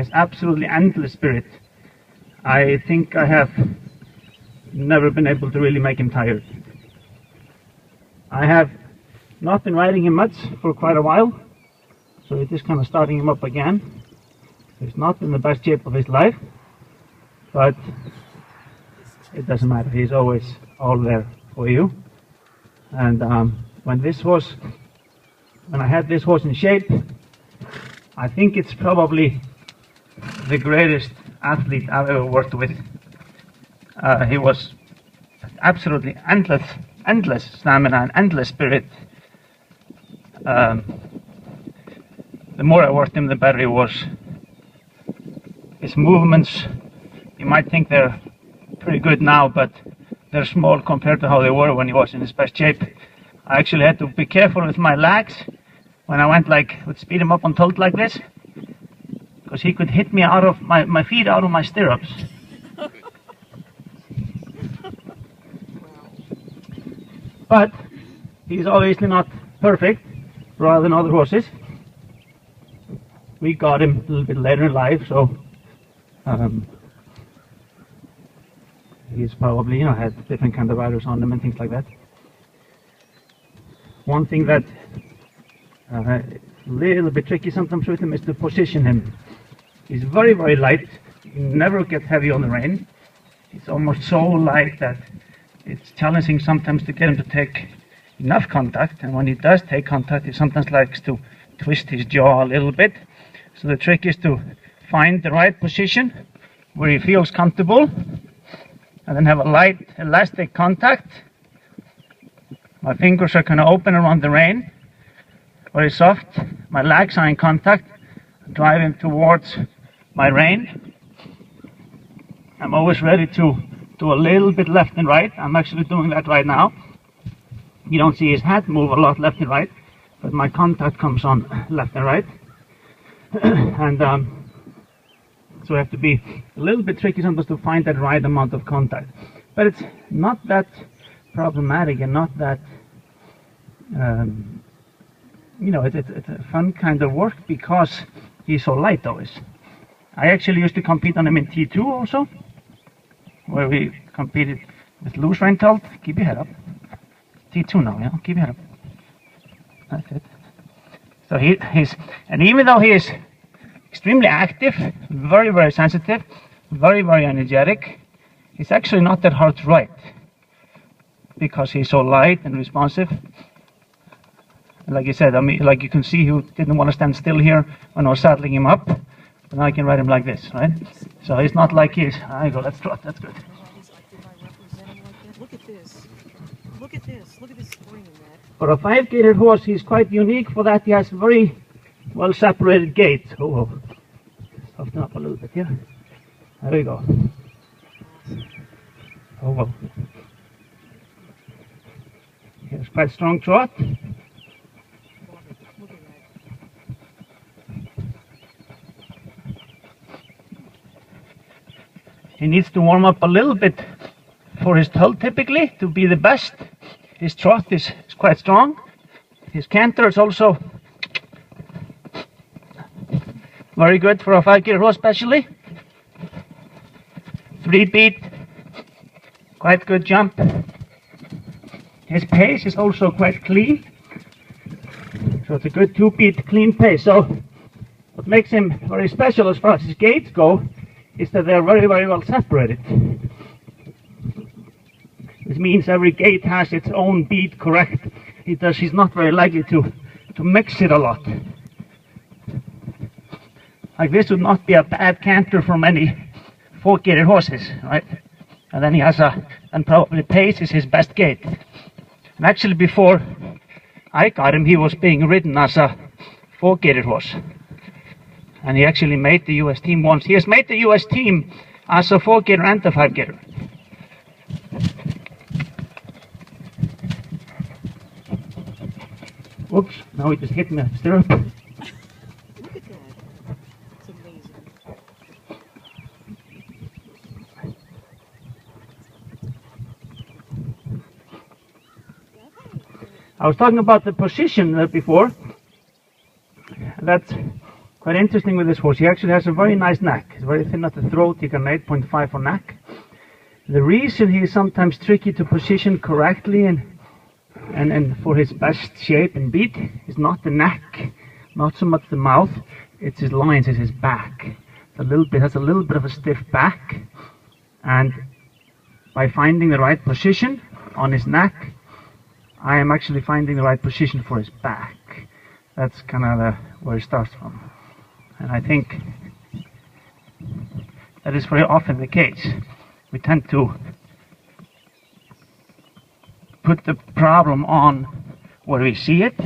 has absolutely endless spirit. I think I have never been able to really make him tired. I have not been riding him much for quite a while, so it is kind of starting him up again. He's not in the best shape of his life, but it doesn't matter. He's always all there for you. And when I had this horse in shape, I think it's probably the greatest athlete I've ever worked with. He was absolutely endless stamina and endless spirit. The more I worked him, the better he was. His movements, you might think they're pretty good now, but they're small compared to how they were when he was in his best shape. I actually had to be careful with my legs when I would speed him up on tilt like this, because he could hit me out of my feet out of my stirrups. But he's obviously not perfect, rather than other horses. We got him a little bit later in life, so he's probably, had different kind of riders on him and things like that. One thing that a little bit tricky sometimes with him is to position him. He's very, very light. He never gets heavy on the rein. He's almost so light that it's challenging sometimes to get him to take enough contact, and when he does take contact, he sometimes likes to twist his jaw a little bit. So the trick is to find the right position where he feels comfortable, and then have a light, elastic contact. My fingers are kind of open around the rein, very soft. My legs are in contact, drive him towards my rein. I'm always ready to do a little bit left and right. I'm actually doing that right now. You don't see his head move a lot left and right, but my contact comes on left and right. And so I have to be a little bit tricky sometimes to find that right amount of contact. But it's not that problematic and not that, it's a fun kind of work because he's so light always. I actually used to compete on him in T2 also, where we competed with loose rein tilt. Keep your head up. T2 now, yeah? Keep your head up. That's it. So and even though he is extremely active, very, very sensitive, very, very energetic, he's actually not that hard to ride because he's so light and responsive. And like I said, like you can see, he didn't want to stand still here when I was saddling him up, but now I can ride him like this, right? So he's not like he's, there you go, let's trot, that's good. Look at this. Look at this. Look at this spring in that. For a 5-gaited horse, he's quite unique for that. He has very well separated gait. Oh, soften up a little bit here. There we go. Oh, well. Here's quite strong trot. He needs to warm up a little bit for his tilt typically to be the best. His trot is quite strong. His canter is also very good for a 5-gaited horse especially. 3-beat, quite good jump. His pace is also quite clean. So it's a good 2-beat clean pace. So what makes him very special as far as his gaits go is that they're very, very well separated. This means every gait has its own beat correct. He's not very likely to mix it a lot. Like this would not be a bad canter for many 4-gaited horses, right? And then he has and probably pace is his best gait. And actually before I got him, he was being ridden as a 4-gaited horse. And he actually made the US team once. He has made the US team as a 4-gaited and a 5-gaited. Whoops, now he just hit me in the stirrup. Look at that. It's amazing. I was talking about the position before. That quite interesting with this horse. He actually has a very nice neck. It's very thin at the throat. He got an 8.5 for neck. The reason he is sometimes tricky to position correctly and for his best shape and beat is not the neck, not so much the mouth. It's his loins, it's his back. Has a little bit of a stiff back, and by finding the right position on his neck, I am actually finding the right position for his back. That's kind of where it starts from. And I think that is very often the case. We tend to put the problem on where we see it,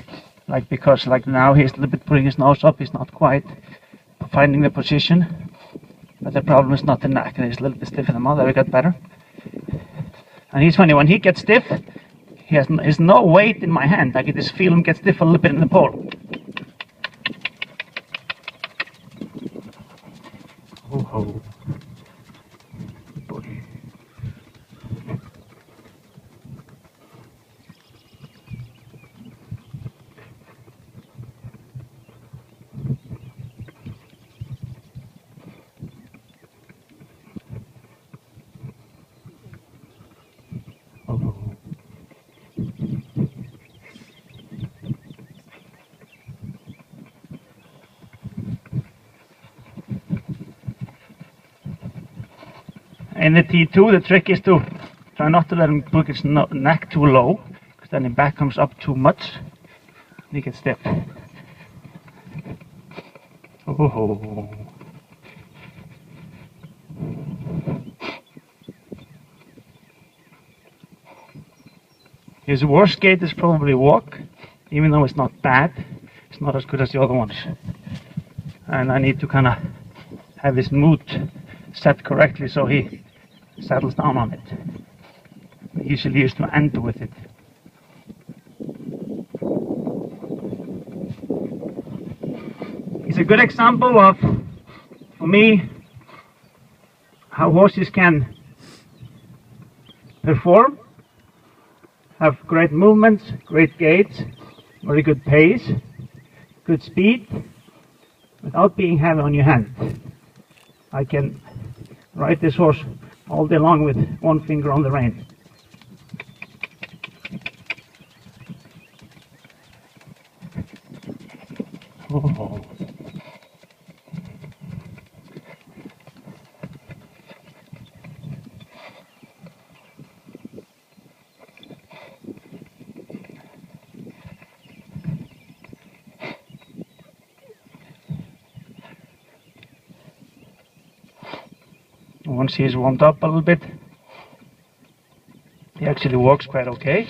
because now he's a little bit putting his nose up, he's not quite finding the position, but the problem is not the neck, and he's a little bit stiff in the mouth. There we got better. And he's funny, when he gets stiff, there's no weight in my hand. I can just feel him get stiff a little bit in the pole. Oh. Good boy. Oh. In the T2, the trick is to try not to let him put his neck too low, because then the back comes up too much and he gets stiff. Oh. His worst gait is probably walk, even though it's not bad. It's not as good as the other ones. And I need to kind of have his mood set correctly so he settles down on it. He usually used to enter with it. It's a good example of, for me, how horses can perform, have great movements, great gaits, very good pace, good speed, without being heavy on your hand. I can ride this horse all day long with one finger on the rein. Oh. Once he's warmed up a little bit, he actually walks quite okay,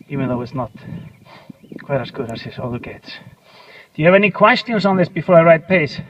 even though it's not quite as good as his other gaits. Do you have any questions on this before I ride pace?